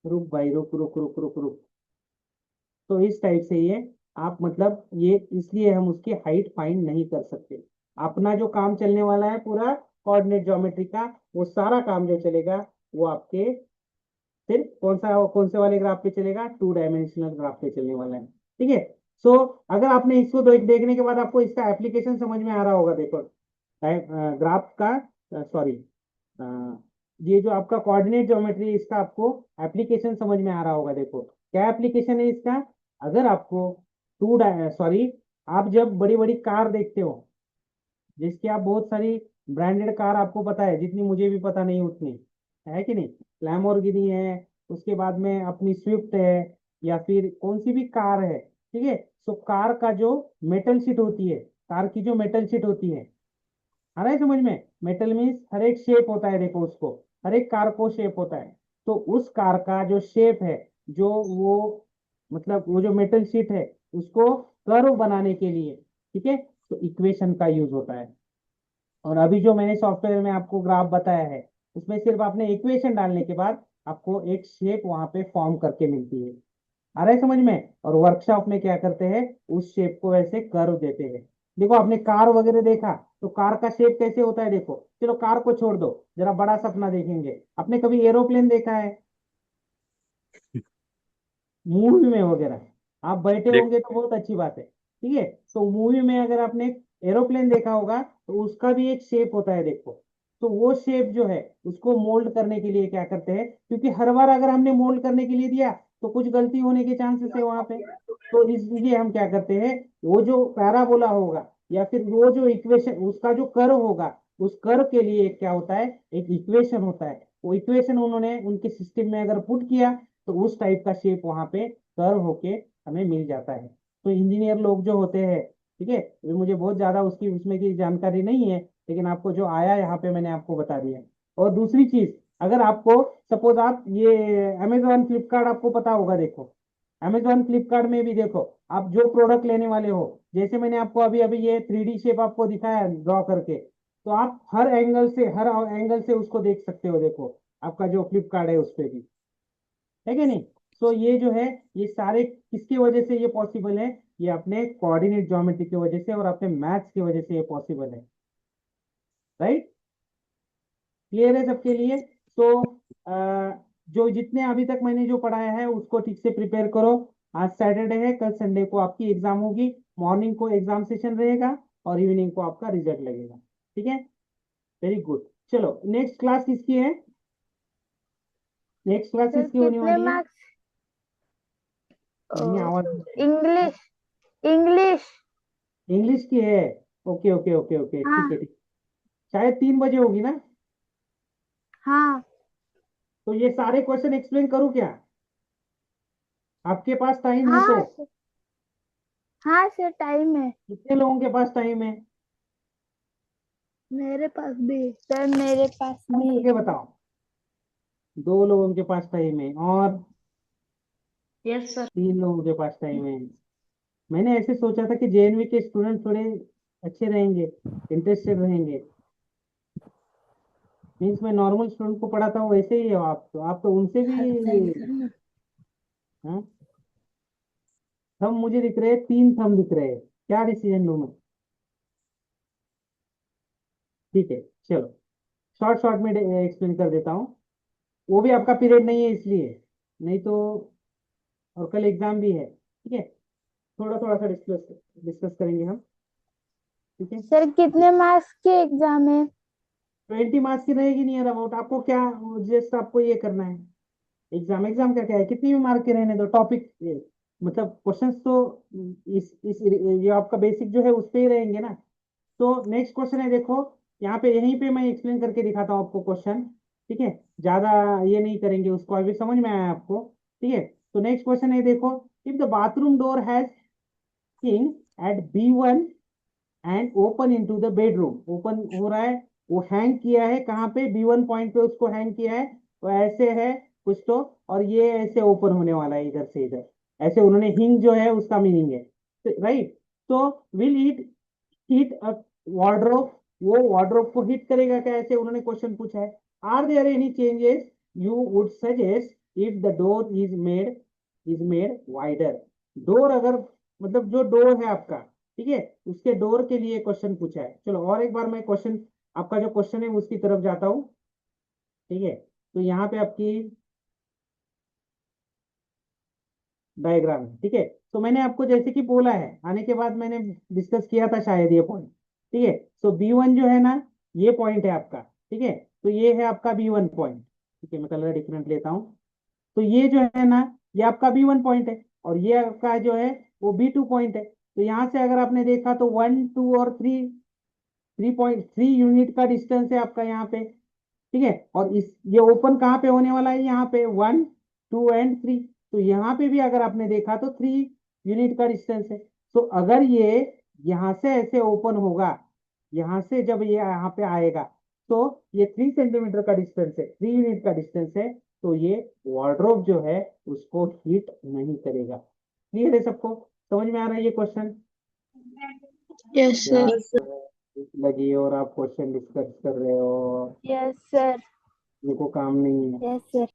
रुक भाई, रुक रुक रुक रुक रुक। तो इस टाइप से ये आप, मतलब ये इसलिए हम उसकी हाइट फाइंड नहीं कर सकते। अपना जो काम चलने वाला है पूरा कोऑर्डिनेट ज्योमेट्री का, वो सारा काम जो चलेगा वो आपके फिर कौन से वाले ग्राफ पे चलेगा? 2 डायमेंशनल ग्राफ पे चलने वाला है। ठीक है, सो अगर आपने इसको देखने के बाद आपको इसका एप्लीकेशन समझ में आ रहा होगा, देखो ग्राफ का, सॉरी, ये जो आपका कोऑर्डिनेट ज्योमेट्री, इसका आपको एप्लीकेशन समझ में आ रहा होगा। देखो क्या एप्लीकेशन है इसका? अगर आपको सॉरी, आप जब बड़ी बड़ी कार देखते हो, जिसकी आप बहुत सारी ब्रांडेड कार आपको पता है, जितनी मुझे भी पता नहीं उतनी, है कि नहीं? लैम्बोर्गिनी है, उसके बाद में अपनी स्विफ्ट है, या फिर कौन सी भी कार है। ठीक है, तो कार का जो मेटल शीट होती है, कार की जो मेटल शीट होती है, आ रहा है समझ में? मेटल मीन्स हर एक शेप होता है, देखो उसको, हर एक कार को शेप होता है। तो उस कार का जो शेप है, जो वो, मतलब वो जो मेटल शीट है, उसको कर्व बनाने के लिए, ठीक है, तो इक्वेशन का यूज होता है। और अभी जो मैंने सॉफ्टवेयर में आपको ग्राफ बताया है, उसमें सिर्फ आपने इक्वेशन डालने के बाद आपको एक शेप वहां पे फॉर्म करके मिलती है। आ रहा है समझ में? और वर्कशॉप में क्या करते हैं, उस शेप को ऐसे कर्व देते हैं। देखो, आपने कार वगैरह देखा तो कार का शेप कैसे होता है? देखो, चलो कार को छोड़ दो, जरा बड़ा सपना देखेंगे। आपने कभी एरोप्लेन देखा है मूवी में वगैरह? आप बैठे देख होंगे तो बहुत अच्छी बात है। ठीक है, तो मूवी में अगर आपने एरोप्लेन देखा होगा तो उसका भी एक शेप होता है, देखो। तो वो शेप जो है उसको मोल्ड करने के लिए क्या करते हैं, क्योंकि हर बार अगर हमने मोल्ड करने के लिए दिया तो कुछ गलती होने के चांसेस है वहां पे, तो इसलिए हम क्या करते हैं, वो जो पैराबोला होगा या फिर वो जो इक्वेशन उसका जो कर्व होगा, उस कर्व के लिए क्या होता है, एक इक्वेशन होता है, वो इक्वेशन उन्होंने उनके सिस्टम में अगर पुट किया तो उस टाइप का शेप वहां पे कर्व होके हमें मिल जाता है। तो इंजीनियर लोग जो होते हैं, ठीक है, ये मुझे बहुत ज्यादा उसकी उसमें की जानकारी नहीं है, लेकिन आपको जो आया यहाँ पे मैंने आपको बता दिया। और दूसरी चीज, अगर आपको सपोज आप ये अमेजोन फ्लिपकार्ट आपको पता होगा, देखो अमेजोन फ्लिपकार्ट में भी देखो, आप जो प्रोडक्ट लेने वाले हो, जैसे मैंने आपको अभी अभी ये 3D शेप आपको दिखाया ड्रॉ करके, तो आप हर एंगल से उसको देख सकते हो, देखो आपका जो फ्लिपकार्ट है उस पे भी, है कि नहीं। तो ये जो है, ये सारे किसकी वजह से ये पॉसिबल है, ये अपने कोऑर्डिनेट ज्योमेट्री की वजह से और अपने मैथ्स की वजह से ये पॉसिबल है, राइट। क्लियर है सबके लिए। तो जो जितने अभी तक मैंने जो पढ़ाया है उसको ठीक से प्रिपेयर करो। आज सैटरडे है, कल संडे को आपकी एग्जाम होगी, मॉर्निंग को एग्जाम सेशन रहेगा और इवनिंग को आपका रिजल्ट लगेगा, ठीक है। Very good. चलो नेक्स्ट क्लास किसकी है, नेक्स्ट क्लास सर किसकी होने कितने वाली है। मार्क्स? नहीं आवाज नहीं आई। English, English. इंग्लिश की है। ओके ओके ओके ओके, ठीक है हाँ, ठीक। शायद 3 बजे होगी ना। हाँ, तो ये सारे क्वेश्चन एक्सप्लेन करूँ क्या, आपके पास टाइम है तो। हाँ सर, हाँ सर टाइम है। कितने लोगों के पास टाइम है, मेरे पास भी सर, मेरे पास कम भी। करके बताओ। 2 लोगों के पास टाइम है और यस सर। 3 लोगों के पास टाइम है। मैंने ऐसे सोचा था कि जेएनवी के स्टूडेंट थोड़े अच्छे रहेंगे, इंटरेस्टेड रहेंगे। मीन्स मैं नॉर्मल स्टूडेंट को पढ़ाता हूँ वैसे ही हो आप, तो आप तो उनसे भी। हाँ, थम मुझे दिख रहे हैं, 3 थम दिख रहे हैं, क्या डिसीजन लूँ मैं। ठीक है, चलो शॉर्ट शॉर्ट में एक्सप्लेन कर देता हूँ। वो भी आपका पीरियड नहीं है इसलिए, नहीं तो, और कल एग्जाम भी है, ठीक है। थोड़ा थोड़ा सा डिस्कस डिस्कस करेंगे हम, ठीक है। सर कितने मार्क्स की एग्जाम है? 20 मार्क्स की रहेगी नियर अबाउट। आपको क्या, जस्ट आपको ये करना है, एग्जाम एग्जाम का क्या है, कितनी भी मार्क के रहने दो, टॉपिक मतलब क्वेश्चंस तो इस ये आपका बेसिक जो है उस पे ही रहेंगे ना। तो नेक्स्ट क्वेश्चन है, देखो यहाँ पे, यहीं पे मैं एक्सप्लेन करके दिखाता हूँ आपको क्वेश्चन, ठीक है। ज्यादा ये नहीं करेंगे उसको, अभी समझ में आया आपको, ठीक है। तो नेक्स्ट क्वेश्चन है, देखो, if the bathroom door has king at B1 and open into the bedroom, open हो रहा है, वो हैंग किया है कहाँ पे, B1 पॉइंट पे उसको हैंग किया है, तो ऐसे है कुछ तो, और ये ऐसे ओपन होने वाला है इधर से इधर, ऐसे उन्होंने हिंग जो है उसका मीनिंग है, राइट। तो will it hit a wardrobe, वो वार्डरोब को हिट करेगा क्या, ऐसे उन्होंने क्वेश्चन पूछा है। Are there any changes you would suggest if the door is made wider, door अगर, मतलब जो डोर है आपका, ठीक है, उसके डोर के लिए क्वेश्चन पूछा है। चलो और एक बार मैं क्वेश्चन, आपका जो क्वेश्चन है उसकी तरफ जाता हूँ, ठीक है। तो यहाँ पे आपकी डायग्राम है, ठीक है। तो मैंने आपको जैसे कि बोला है, आने के बाद मैंने डिस्कस किया था शायद ये पॉइंट, ठीक है। तो B1 जो है ना, ये पॉइंट है आपका, ठीक है। तो ये है आपका B1 पॉइंट, ठीक है, मैं कलर डिफरेंट लेता हूँ। तो ये जो है ना, ये आपका B1 पॉइंट है, और ये आपका जो है वो B2 पॉइंट है। तो यहाँ से अगर आपने देखा तो 1 2 और 3, 3.3 यूनिट का डिस्टेंस है आपका यहाँ पे, ठीक है। और इस ये ओपन कहाँ पे होने वाला है, यहाँ पे 1 2 एंड 3, तो यहाँ पे भी अगर आपने देखा तो 3 यूनिट का डिस्टेंस है। तो अगर ये यहाँ से ऐसे ओपन होगा, यहाँ से जब ये यहाँ पे आएगा, तो ये 3 सेंटीमीटर का डिस्टेंस है, 3 यूनिट का डिस्टेंस है, तो ये वार्डरोब जो है उसको हीट नहीं करेगा। क्लियर है सबको, समझ में आ रहा है ये क्वेश्चन। यस क्या सर। लगी और आप क्वेश्चन डिस्कस कर रहे हो, यस सर। इनको काम नहीं यस सर।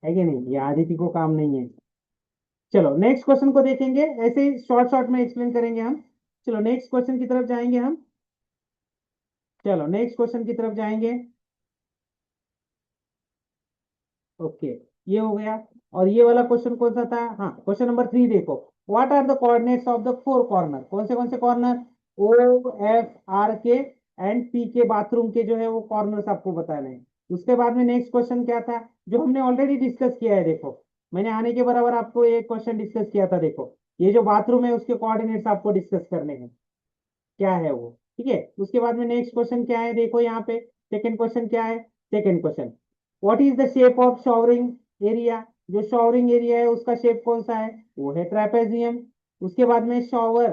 है कि नहीं, ये आदित्य को काम नहीं है। चलो नेक्स्ट क्वेश्चन को देखेंगे, ऐसे ही शॉर्ट शॉर्ट में एक्सप्लेन करेंगे हम। चलो नेक्स्ट क्वेश्चन की तरफ जाएंगे हम, चलो नेक्स्ट क्वेश्चन की तरफ जाएंगे। ओके, ये हो गया। और ये वाला क्वेश्चन कौन सा था, हाँ क्वेश्चन नंबर 3 देखो, what are the coordinates of the 4 corner, कौन से कॉर्नर, O F R के एंड पी के बाथरूम के जो है वो कॉर्नर्स आपको बताना है। उसके बाद में नेक्स्ट क्वेश्चन क्या था, जो हमने ऑलरेडी डिस्कस किया है। देखो मैंने आने के बराबर आपको एक क्वेश्चन डिस्कस किया था। देखो ये जो बाथरूम है उसके कोऑर्डिनेट्स आपको डिस्कस करने हैं, क्या है वो। ठीक है, उसके बाद में नेक्स्ट क्वेश्चन क्या है, देखो यहाँ पे सेकंड क्वेश्चन क्या है। Second question, what is the shape of showering area. जो शॉवरिंग एरिया है उसका शेप कौन सा है, वो है ट्रेपेजियम। उसके बाद में शॉवर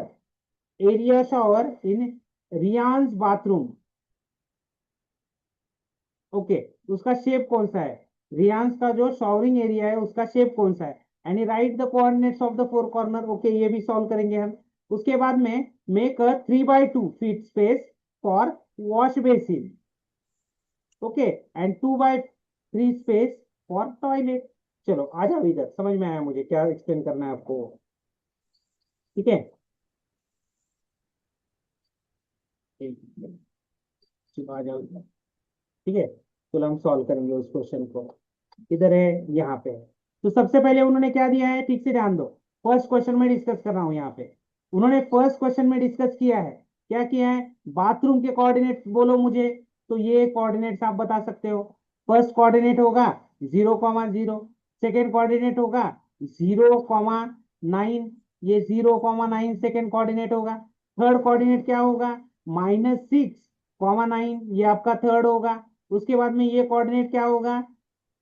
एरिया, शॉवर इन रियांस बाथरूम। ओके, उसका शेप कौन सा है, रियांस का जो शॉवरिंग एरिया है उसका शेप कौन सा है। And right the coordinates of the four corner. Okay, ये भी सॉल्व करेंगे हम। उसके बाद में make a 3x2 feet space for wash basin. Okay, and 2x3 space for toilet. चलो आ जाओ इधर, समझ में आया मुझे क्या एक्सप्लेन करना है आपको। ठीक है, चलो आ जाओ इधर। ठीक है, चलो हम सॉल्व करेंगे उस क्वेश्चन को। इधर है, यहाँ पे है। तो सबसे पहले उन्होंने क्या दिया है, ठीक से ध्यान दो। फर्स्ट क्वेश्चन में डिस्कस कर रहा हूँ यहाँ पे। उन्होंने फर्स्ट क्वेश्चन में डिस्कस किया है, क्या किया है, बाथरूम के कोऑर्डिनेट्स बोलो मुझे। तो ये कोऑर्डिनेट्स आप बता सकते हो। फर्स्ट कोऑर्डिनेट होगा 0,0, सेकेंड कोऑर्डिनेट होगा 0,9, ये 0,9 सेकेंड कोऑर्डिनेट होगा। थर्ड कोऑर्डिनेट क्या होगा, -6,9, ये आपका थर्ड होगा। उसके बाद में ये कोऑर्डिनेट क्या होगा,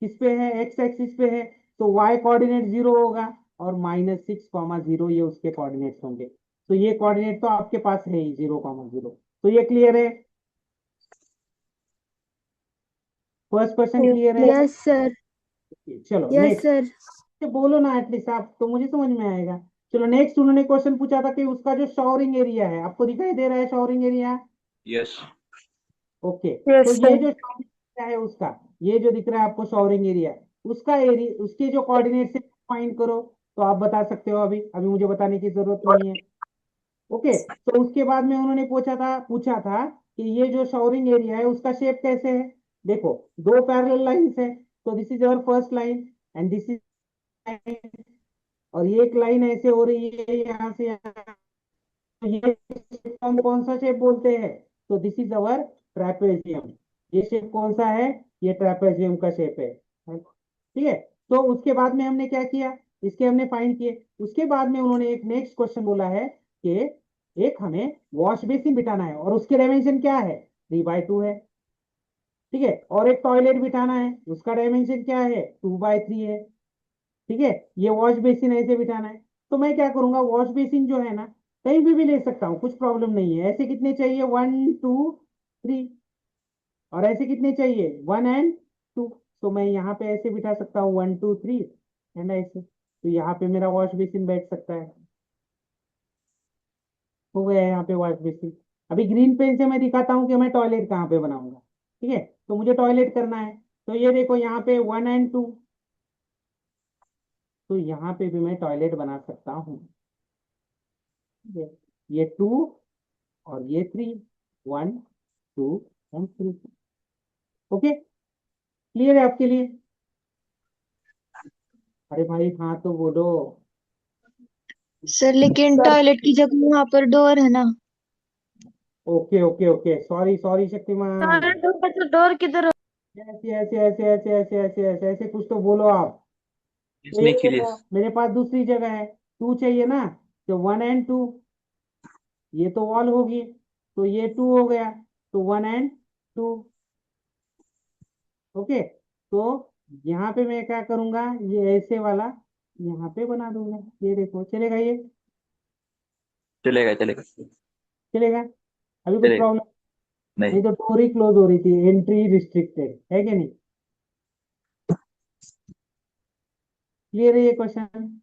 किस पे है, एक्स एक्सिस पे है, तो वाई कोऑर्डिनेट 0 होगा, और -6,0 ये उसके कोऑर्डिनेट्स होंगे। तो ये कोऑर्डिनेट तो आपके पास है ही 0,0। तो ये क्लियर है, फर्स्ट क्वेश्चन क्लियर है। Yes sir. चलो यस नेक्स्ट, सर। बोलो ना एटलीस्ट, आप तो मुझे समझ में आएगा। चलो नेक्स्ट, उन्होंने क्वेश्चन पूछा था कि उसका जो शॉवरिंग एरिया है, आपको दिखाई दे रहा है शॉवरिंग एरिया। यस। ओके, तो यस ये सर। जो शॉवरिंग एरिया है उसका, ये जो दिख रहा है आपको शॉवरिंग एरिया, उसका एरिया, उसके जो कोऑर्डिनेट से फाइंड करो। तो आप बता सकते हो, अभी अभी मुझे बताने की जरूरत नहीं है। ओके, तो उसके बाद में उन्होंने पूछा था कि ये जो शॉवरिंग एरिया है उसका शेप कैसे है। देखो दो पैरेलल लाइंस है, तो this is our first line and this is, और ये एक लाइन ऐसे हो रही है यहाँ से यहाँ। तो ये shape को हम कौन सा शेप बोलते हैं, तो दिस इज अवर ट्रेपेजियम। ये शेप कौन सा है, ये ट्रेपेजियम का शेप है। ठीक है, तो उसके बाद में हमने क्या किया, इसके हमने फाइंड किए। उसके बाद में उन्होंने एक नेक्स्ट क्वेश्चन बोला है कि एक हमें वॉश बेसिन बिठाना है, और उसके डायमेंशन क्या है, 3x2 है। ठीक है, और एक टॉयलेट बिठाना है, उसका डायमेंशन क्या है, 2x3 है। ठीक है, ये वॉश बेसिन ऐसे बिठाना है। तो मैं क्या करूंगा, वॉश बेसिन जो है ना, कहीं भी ले सकता हूँ, कुछ प्रॉब्लम नहीं है। ऐसे कितने चाहिए, 1 2 3, और ऐसे कितने चाहिए, 1 और 2। तो मैं यहाँ पे ऐसे बिठा सकता हूँ 1 2 3, है ना ऐसे। तो यहाँ पे मेरा वॉश बेसिन बैठ सकता है। हो गया यहाँ पे वॉश बेसिन। अभी ग्रीन पेन से मैं दिखाता हूँ कि मैं टॉयलेट कहाँ पे बनाऊंगा। ठीक है, तो मुझे टॉयलेट करना है। तो ये देखो यहाँ पे 1 और 2, तो यहाँ पे भी मैं टॉयलेट बना सकता हूँ। ठीक है, ये 2 और ये 3, 1 2 और 3। ओके, क्लियर है आपके लिए। अरे भाई हाँ तो बोलो। सर लेकिन टॉयलेट की जगह वहां पर डोर है ना। Okay okay okay, sorry sorry Shaktimaan. Door किधर हो? ऐसे ऐसे ऐसे ऐसे ऐसे ऐसे ऐसे ऐसे कुछ तो बोलो आप। तो ये इसने के लिए। देखो मेरे पास दूसरी जगह है, 2 चाहिए ना, तो 1 और 2, ये तो वॉल होगी, तो ये 2 हो गया, तो 1 और 2। ओके, तो यहाँ पे मैं क्या करूंगा, ये ऐसे वाला यहाँ पे बना दूंगा। ये देखो चलेगा, ये चलेगा चलेगा। चलेगा, अभी कुछ चलेगा। प्रॉब्लम नहीं। नहीं। तो डोर ही क्लोज हो रही थी, एंट्री रिस्ट्रिक्टेड है कि नहीं। क्लियर है ये क्वेश्चन।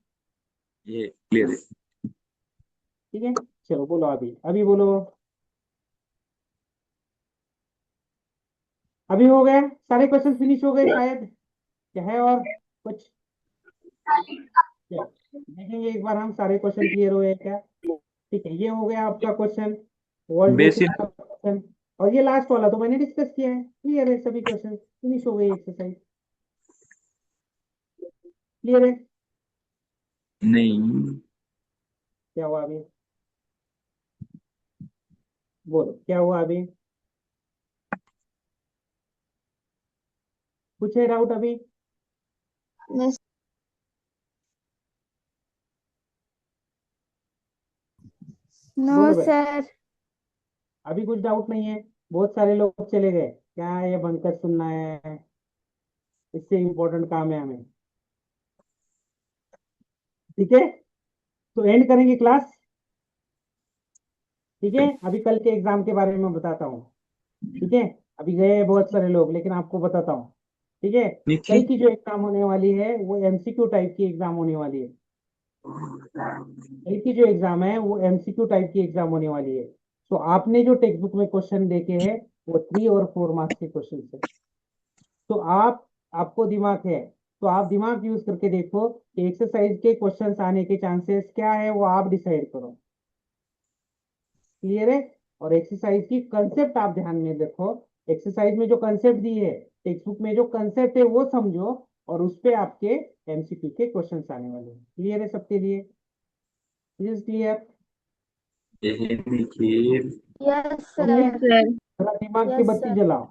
ये क्लियर है। ठीक है, चलो बोलो, अभी अभी बोलो। अभी हो गया, सारे क्वेश्चन फिनिश हो गए शायद। क्या है और कुछ, क्या देखेंगे एक बार हम, सारे क्वेश्चन क्लियर हुए हैं क्या। ठीक है, ये हो गया आपका क्वेश्चन, वॉश बेसिन बेसिन। का क्वेश्चन। और ये लास्ट वाला तो मैंने डिस्कस किया है, क्लियर है, सभी क्वेश्चन फिनिश हो गई एक्सरसाइज। क्लियर है, नहीं। क्या हुआ अभी, बोलो क्या हुआ अभी। कुछ है डाउट अभी? Yes. No, बोलो भाई, sir. अभी कुछ डाउट नहीं है? बहुत सारे लोग चले गए, क्या है ये बनकर सुनना है, इससे इम्पोर्टेंट काम है हमें। ठीक है, तो एंड करेंगे क्लास। ठीक है, अभी कल के एग्जाम के बारे में बताता हूँ। ठीक है, अभी गए हैं बहुत सारे लोग, लेकिन आपको बताता हूँ। ठीक है, कल निखिल। की जो एग्जाम होने वाली है वो एमसीक्यू टाइप की एग्जाम होने वाली है। कल की जो एग्जाम है वो एमसीक्यू टाइप की एग्जाम होने वाली है। तो आपने जो टेक्स्ट बुक में क्वेश्चन देखे हैं वो 3 और 4 मार्क्स के क्वेश्चन है। तो आपको दिमाग है, तो आप दिमाग यूज करके देखो कि एक्सरसाइज के क्वेश्चंस आने के चांसेस क्या है, वो आप डिसाइड करो। क्लियर है? और एक्सरसाइज की कंसेप्ट आप ध्यान में रखो। एक्सरसाइज में जो कंसेप्ट दी है, टेक्स्ट बुक में जो कंसेप्ट है वो समझो, और उस पे आपके एमसीक्यू के क्वेश्चंस आने वाले हैं। क्लियर है सबके लिए? Is clear? Nikhil. Yes, clear? sir. sir. थोड़ा दिमाग की Yes, बत्ती sir. जलाओ।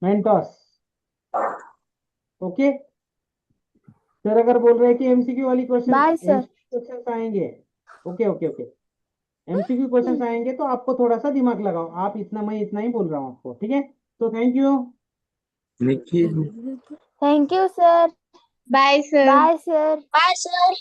मेंटोस। ओके, सर अगर बोल रहे हैं कि एमसीक्यू वाली question, Bye, sir. MCQ questions आएंगे। Okay okay okay, MCQ questions आएंगे तो आपको थोड़ा सा दिमाग लगाओ। आप इतना, मैं इतना ही बोल रहा हूँ आपको। ठीक है, तो thank you. Nikhil. Thank you, sir. Bye, sir. Bye, sir. Bye, sir.